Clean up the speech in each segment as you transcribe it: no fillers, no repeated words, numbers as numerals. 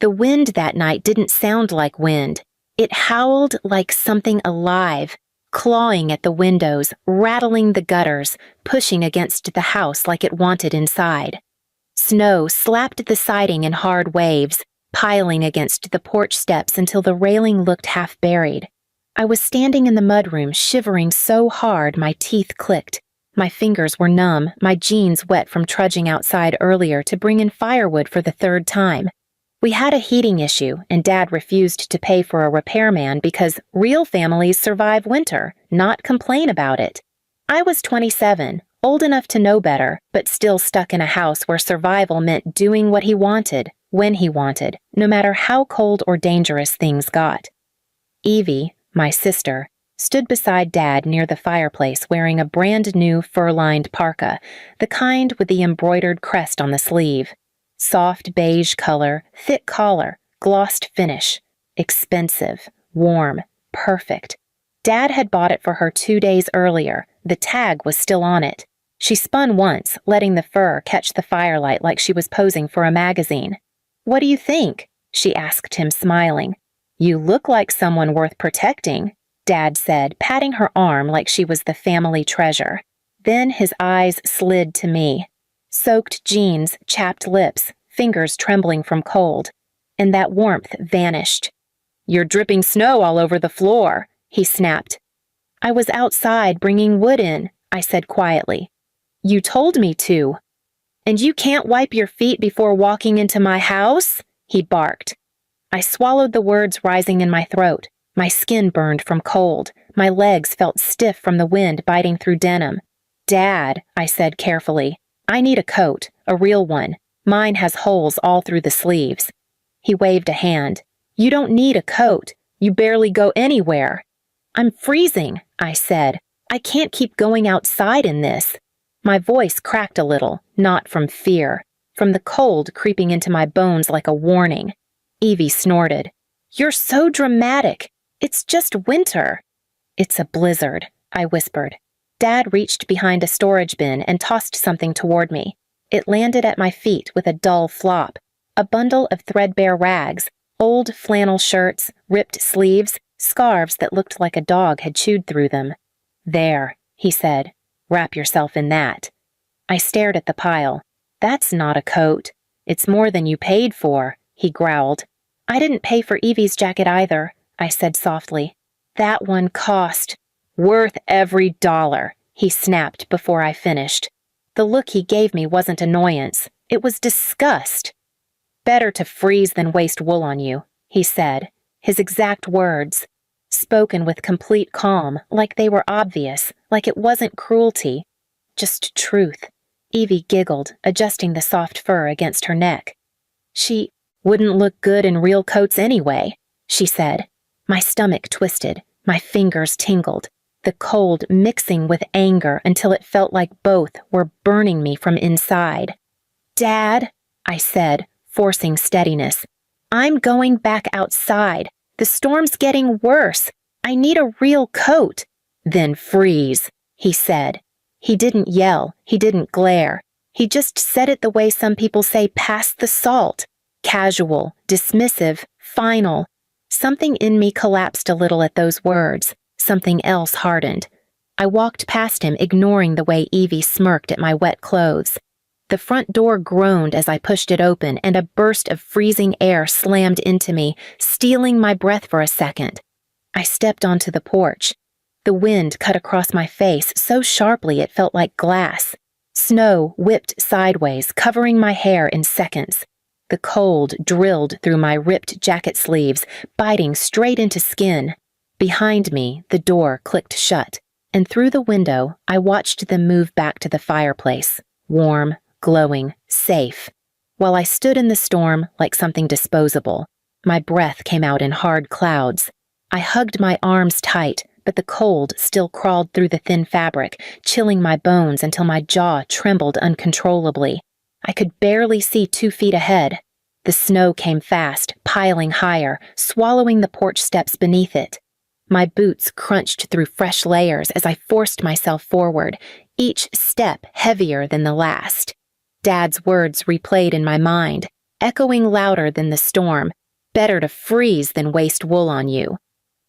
The wind that night didn't sound like wind. It howled like something alive, clawing at the windows, rattling the gutters, pushing against the house like it wanted inside. Snow slapped the siding in hard waves, piling against the porch steps until the railing looked half buried. I was standing in the mudroom, shivering so hard my teeth clicked. My fingers were numb, my jeans wet from trudging outside earlier to bring in firewood for the third time. We had a heating issue, and Dad refused to pay for a repairman because real families survive winter, not complain about it. I was 27, old enough to know better, but still stuck in a house where survival meant doing what he wanted, when he wanted, no matter how cold or dangerous things got. Evie, my sister, stood beside Dad near the fireplace wearing a brand-new fur-lined parka, the kind with the embroidered crest on the sleeve. Soft beige color, thick collar, glossed finish. Expensive, warm, perfect. Dad had bought it for her 2 days earlier. The tag was still on it. She spun once, letting the fur catch the firelight like she was posing for a magazine. "What do you think?" she asked him, smiling. "You look like someone worth protecting," Dad said, patting her arm like she was the family treasure. Then his eyes slid to me. Soaked jeans, chapped lips, fingers trembling from cold. And that warmth vanished. "You're dripping snow all over the floor," he snapped. "I was outside bringing wood in," I said quietly. "You told me to." "And you can't wipe your feet before walking into my house?" he barked. I swallowed the words rising in my throat. My skin burned from cold. My legs felt stiff from the wind biting through denim. "Dad," I said carefully, "I need a coat, a real one. Mine has holes all through the sleeves." He waved a hand. "You don't need a coat. You barely go anywhere." "I'm freezing," I said. "I can't keep going outside in this." My voice cracked a little, not from fear, from the cold creeping into my bones like a warning. Evie snorted. "You're so dramatic. It's just winter." "It's a blizzard," I whispered. Dad reached behind a storage bin and tossed something toward me. It landed at my feet with a dull flop. A bundle of threadbare rags, old flannel shirts, ripped sleeves, scarves that looked like a dog had chewed through them. "There," he said. "Wrap yourself in that." I stared at the pile. "That's not a coat. It's more than you paid for," he growled. "I didn't pay for Evie's jacket either," I said softly. "That one cost worth every dollar," he snapped before I finished. The look he gave me wasn't annoyance. It was disgust. "Better to freeze than waste wool on you," he said, his exact words, spoken with complete calm, like they were obvious, like it wasn't cruelty, just truth. Evie giggled, adjusting the soft fur against her neck. "She wouldn't look good in real coats anyway," she said. My stomach twisted, my fingers tingled, the cold mixing with anger until it felt like both were burning me from inside. "Dad," I said, forcing steadiness, "I'm going back outside. The storm's getting worse. I need a real coat." "Then freeze," he said. He didn't yell, he didn't glare. He just said it the way some people say pass the salt. Casual, dismissive, final. Something in me collapsed a little at those words. Something else hardened. I walked past him, ignoring the way Evie smirked at my wet clothes. The front door groaned as I pushed it open, and a burst of freezing air slammed into me, stealing my breath for a second. I stepped onto the porch. The wind cut across my face so sharply it felt like glass. Snow whipped sideways, covering my hair in seconds. The cold drilled through my ripped jacket sleeves, biting straight into skin. Behind me, the door clicked shut, and through the window, I watched them move back to the fireplace, warm, glowing, safe. While I stood in the storm like something disposable, my breath came out in hard clouds. I hugged my arms tight, but the cold still crawled through the thin fabric, chilling my bones until my jaw trembled uncontrollably. I could barely see 2 feet ahead. The snow came fast, piling higher, swallowing the porch steps beneath it. My boots crunched through fresh layers as I forced myself forward, each step heavier than the last. Dad's words replayed in my mind. echoing louder than the storm. Better to freeze than waste wool on you.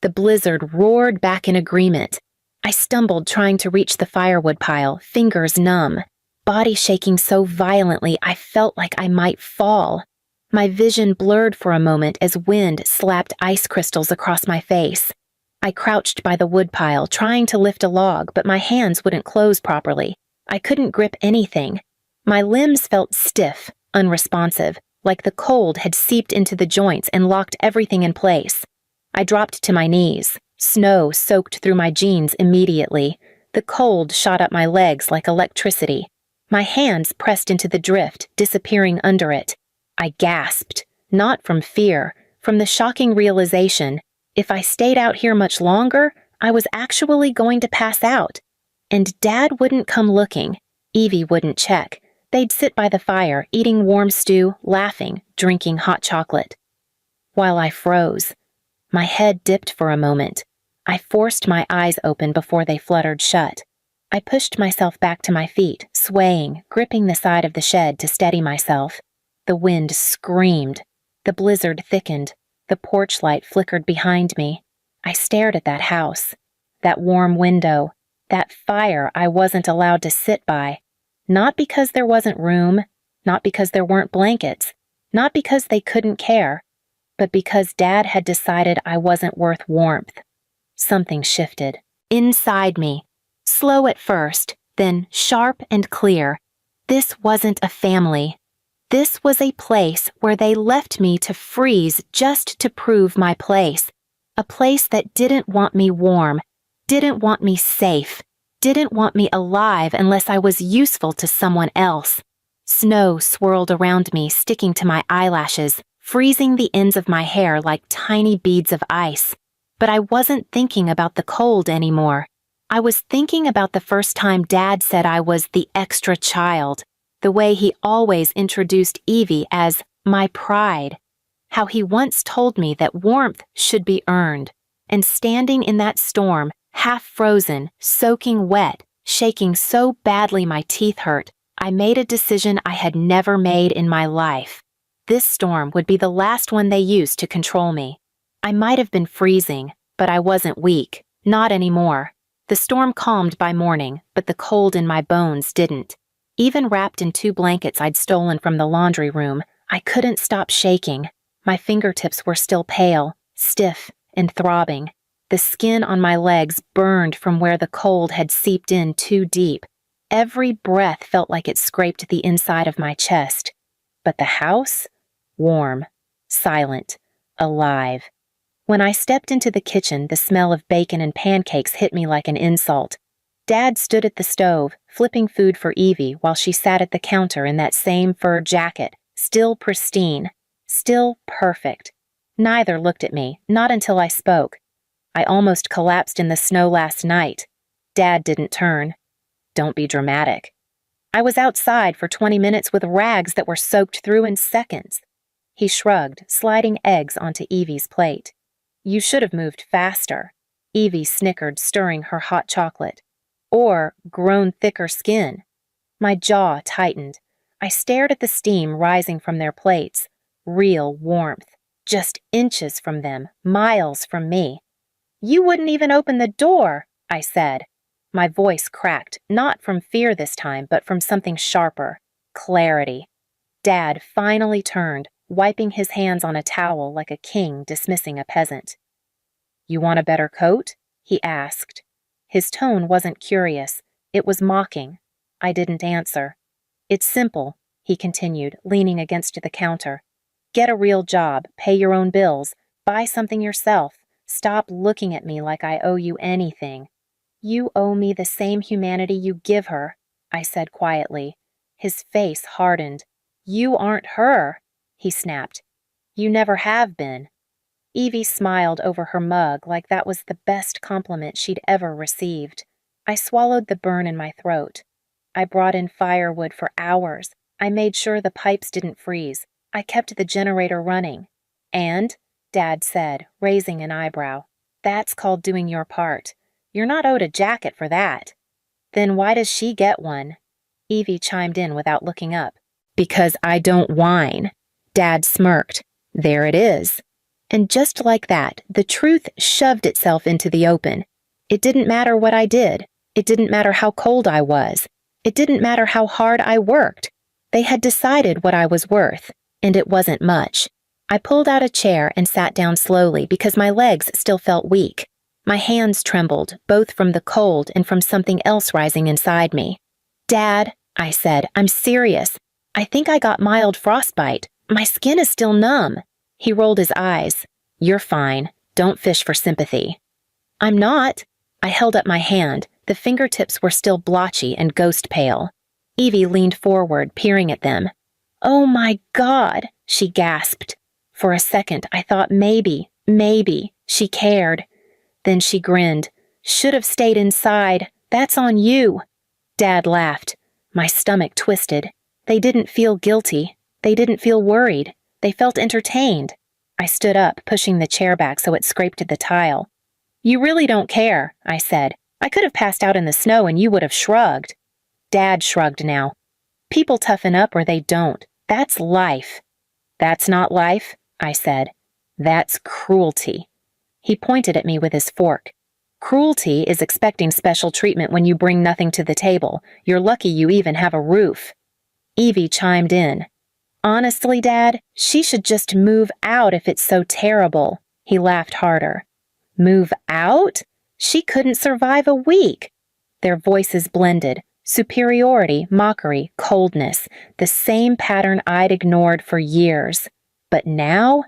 The blizzard roared back in agreement. I stumbled trying to reach the firewood pile, fingers numb, body shaking so violently I felt like I might fall. My vision blurred for a moment as wind slapped ice crystals across my face. I crouched by the woodpile, trying to lift a log, but my hands wouldn't close properly. I couldn't grip anything. My limbs felt stiff, unresponsive, like the cold had seeped into the joints and locked everything in place. I dropped to my knees. Snow soaked through my jeans immediately. The cold shot up my legs like electricity. My hands pressed into the drift, disappearing under it. I gasped, not from fear, from the shocking realization, if I stayed out here much longer, I was actually going to pass out. And Dad wouldn't come looking. Evie wouldn't check. They'd sit by the fire, eating warm stew, laughing, drinking hot chocolate. While I froze, my head dipped for a moment. I forced my eyes open before they fluttered shut. I pushed myself back to my feet, swaying, gripping the side of the shed to steady myself. The wind screamed. The blizzard thickened. The porch light flickered behind me. I stared at that house, that warm window, that fire I wasn't allowed to sit by. Not because there wasn't room, not because there weren't blankets, not because they couldn't care, but because Dad had decided I wasn't worth warmth. Something shifted. Inside me. Slow at first, then sharp and clear. This wasn't a family. This was a place where they left me to freeze just to prove my place. A place that didn't want me warm, didn't want me safe, didn't want me alive unless I was useful to someone else. Snow swirled around me, sticking to my eyelashes, freezing the ends of my hair like tiny beads of ice. But I wasn't thinking about the cold anymore. I was thinking about the first time Dad said I was the extra child. The way he always introduced Evie as my pride. How he once told me that warmth should be earned. And standing in that storm, half frozen, soaking wet, shaking so badly my teeth hurt, I made a decision I had never made in my life. This storm would be the last one they used to control me. I might have been freezing, but I wasn't weak. Not anymore. The storm calmed by morning, but the cold in my bones didn't. Even wrapped in 2 blankets I'd stolen from the laundry room, I couldn't stop shaking. My fingertips were still pale, stiff, and throbbing. The skin on my legs burned from where the cold had seeped in too deep. Every breath felt like it scraped the inside of my chest. But the house? Warm, silent, alive. When I stepped into the kitchen, the smell of bacon and pancakes hit me like an insult. Dad stood at the stove, flipping food for Evie while she sat at the counter in that same fur jacket, still pristine, still perfect. Neither looked at me, not until I spoke. I almost collapsed in the snow last night. Dad didn't turn. Don't be dramatic. I was outside for 20 minutes with rags that were soaked through in seconds. He shrugged, sliding eggs onto Evie's plate. You should have moved faster. Evie snickered, stirring her hot chocolate. Or grown thicker skin. My jaw tightened. I stared at the steam rising from their plates. Real warmth. Just inches from them, miles from me. You wouldn't even open the door, I said. My voice cracked, not from fear this time, but from something sharper. Clarity. Dad finally turned, wiping his hands on a towel like a king dismissing a peasant. You want a better coat? He asked. His tone wasn't curious. It was mocking. I didn't answer. It's simple, he continued, leaning against the counter. Get a real job, pay your own bills, buy something yourself. Stop looking at me like I owe you anything. You owe me the same humanity you give her, I said quietly. His face hardened. You aren't her, he snapped. You never have been. Evie smiled over her mug like that was the best compliment she'd ever received. I swallowed the burn in my throat. I brought in firewood for hours. I made sure the pipes didn't freeze. I kept the generator running. And, Dad said, raising an eyebrow, that's called doing your part. You're not owed a jacket for that. Then why does she get one? Evie chimed in without looking up. Because I don't whine. Dad smirked. There it is. And just like that, the truth shoved itself into the open. It didn't matter what I did. It didn't matter how cold I was. It didn't matter how hard I worked. They had decided what I was worth, and it wasn't much. I pulled out a chair and sat down slowly because my legs still felt weak. My hands trembled, both from the cold and from something else rising inside me. Dad, I said, I'm serious. I think I got mild frostbite. My skin is still numb. He rolled his eyes. You're fine. Don't fish for sympathy. I'm not. I held up my hand. The fingertips were still blotchy and ghost pale. Evie leaned forward, peering at them. Oh my God, she gasped. For a second, I thought maybe she cared. Then she grinned. Should have stayed inside. That's on you. Dad laughed. My stomach twisted. They didn't feel guilty. They didn't feel worried. They felt entertained. I stood up, pushing the chair back so it scraped the tile. You really don't care, I said. I could have passed out in the snow and you would have shrugged. Dad shrugged now. People toughen up or they don't. That's life. That's not life, I said. That's cruelty. He pointed at me with his fork. Cruelty is expecting special treatment when you bring nothing to the table. You're lucky you even have a roof. Evie chimed in. Honestly, Dad, she should just move out if it's so terrible. He laughed harder. Move out? She couldn't survive a week. Their voices blended. Superiority, mockery, coldness. The same pattern I'd ignored for years. But now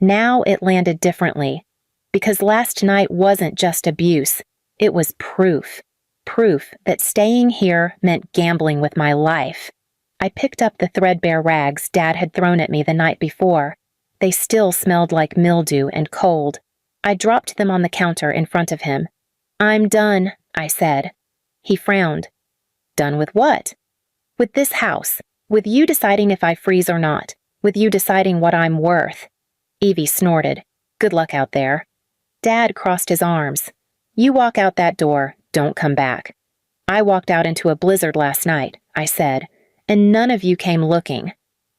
it landed differently. Because last night wasn't just abuse. It was proof. Proof that staying here meant gambling with my life. I picked up the threadbare rags Dad had thrown at me the night before. They still smelled like mildew and cold. I dropped them on the counter in front of him. I'm done, I said. He frowned. Done with what? With this house. With you deciding if I freeze or not. With you deciding what I'm worth. Evie snorted. Good luck out there. Dad crossed his arms. You walk out that door, don't come back. I walked out into a blizzard last night, I said, and none of you came looking.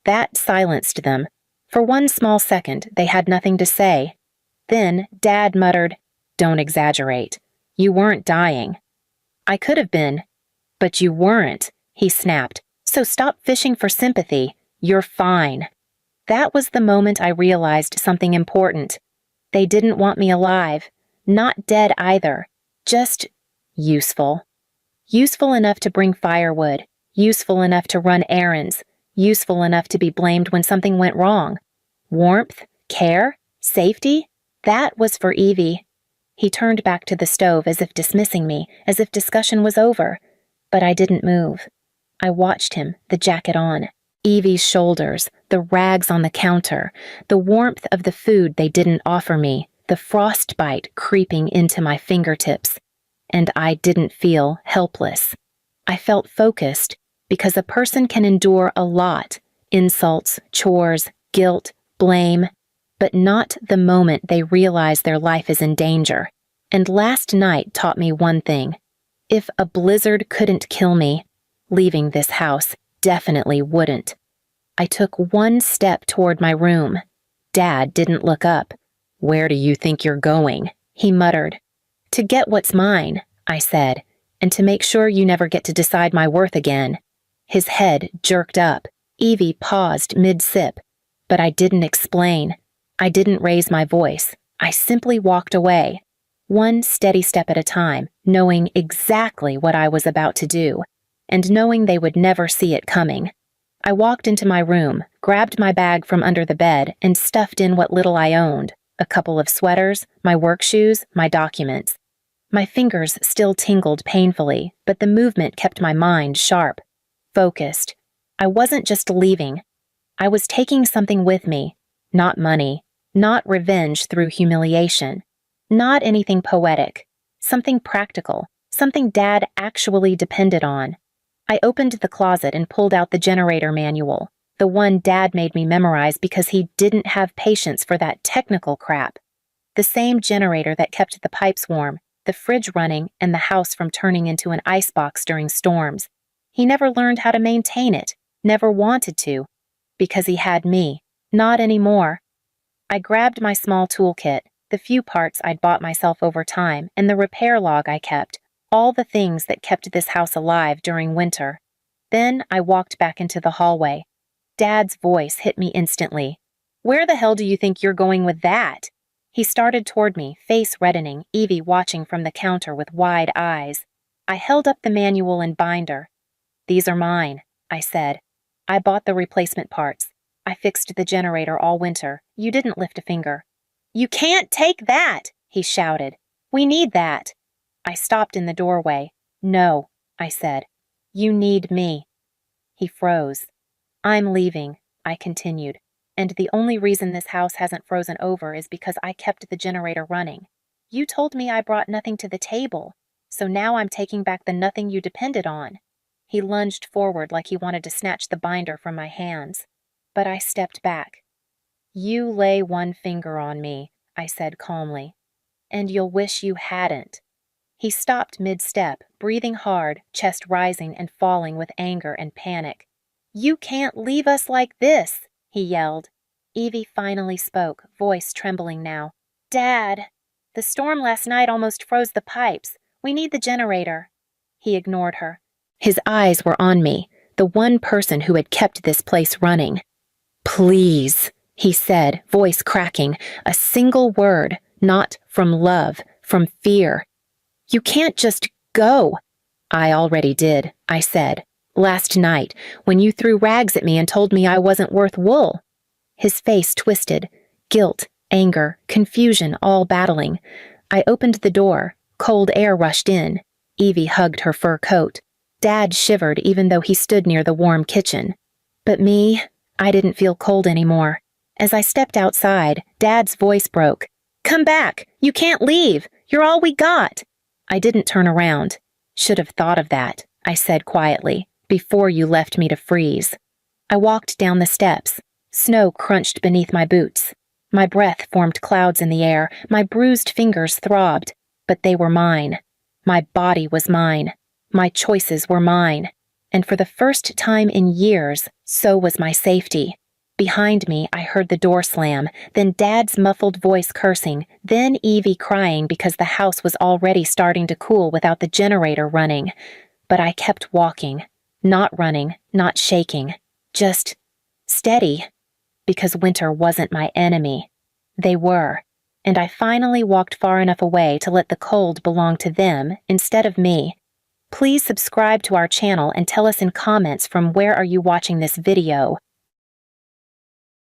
That silenced them. For one small second, they had nothing to say. Then Dad muttered, Don't exaggerate. You weren't dying. I could have been. But you weren't, he snapped. So stop fishing for sympathy. You're fine. That was the moment I realized something important. They didn't want me alive. Not dead either. Just useful. Useful enough to bring firewood. Useful enough to run errands. Useful enough to be blamed when something went wrong. Warmth, care, safety, that was for Evie. He turned back to the stove as if dismissing me, as if discussion was over. But I didn't move. I watched him, the jacket on. Evie's shoulders, the rags on the counter, the warmth of the food they didn't offer me, the frostbite creeping into my fingertips. And I didn't feel helpless. I felt focused, because a person can endure a lot, insults, chores, guilt, blame, but not the moment they realize their life is in danger. And last night taught me one thing. If a blizzard couldn't kill me, leaving this house definitely wouldn't. I took one step toward my room. Dad didn't look up. Where do you think you're going? He muttered. To get what's mine, I said, and to make sure you never get to decide my worth again. His head jerked up. Evie paused mid-sip, but I didn't explain. I didn't raise my voice. I simply walked away, one steady step at a time, knowing exactly what I was about to do, and knowing they would never see it coming. I walked into my room, grabbed my bag from under the bed, and stuffed in what little I owned, a couple of sweaters, my work shoes, my documents. My fingers still tingled painfully, but the movement kept my mind sharp, focused. I wasn't just leaving. I was taking something with me. Not money, not revenge through humiliation, not anything poetic, something practical, something Dad actually depended on. I opened the closet and pulled out the generator manual, the one Dad made me memorize because he didn't have patience for that technical crap. The same generator that kept the pipes warm, the fridge running, and the house from turning into an icebox during storms. He never learned how to maintain it, never wanted to, because he had me. Not anymore. I grabbed my small toolkit, the few parts I'd bought myself over time, and the repair log I kept, all the things that kept this house alive during winter. Then I walked back into the hallway. Dad's voice hit me instantly. "Where the hell do you think you're going with that?" He started toward me, face reddening, Evie watching from the counter with wide eyes. I held up the manual and binder. "These are mine," I said. "I bought the replacement parts. I fixed the generator all winter. You didn't lift a finger." "You can't take that!" he shouted. "We need that." I stopped in the doorway. "No," I said. "You need me." He froze. "I'm leaving," I continued, "and the only reason this house hasn't frozen over is because I kept the generator running. You told me I brought nothing to the table, so now I'm taking back the nothing you depended on." He lunged forward like he wanted to snatch the binder from my hands. But I stepped back. "You lay one finger on me," I said calmly, "and you'll wish you hadn't." He stopped mid-step, breathing hard, chest rising and falling with anger and panic. "You can't leave us like this," he yelled. Evie finally spoke, voice trembling now. "Dad, the storm last night almost froze the pipes. We need the generator." He ignored her. His eyes were on me, the one person who had kept this place running. "Please," he said, voice cracking, a single word, not from love, from fear. "You can't just go." "I already did," I said. "Last night, when you threw rags at me and told me I wasn't worth wool." His face twisted, guilt, anger, confusion all battling. I opened the door. Cold air rushed in. Evie hugged her fur coat. Dad shivered even though he stood near the warm kitchen. But me, I didn't feel cold anymore. As I stepped outside, Dad's voice broke. "Come back! You can't leave! You're all we got!" I didn't turn around. "Should have thought of that," I said quietly, "before you left me to freeze." I walked down the steps. Snow crunched beneath my boots. My breath formed clouds in the air. My bruised fingers throbbed. But they were mine. My body was mine. My choices were mine. And for the first time in years, so was my safety. Behind me, I heard the door slam, then Dad's muffled voice cursing, then Evie crying because the house was already starting to cool without the generator running. But I kept walking, not running, not shaking, just steady, because winter wasn't my enemy. They were, and I finally walked far enough away to let the cold belong to them instead of me. Please subscribe to our channel and tell us in comments from where are you watching this video.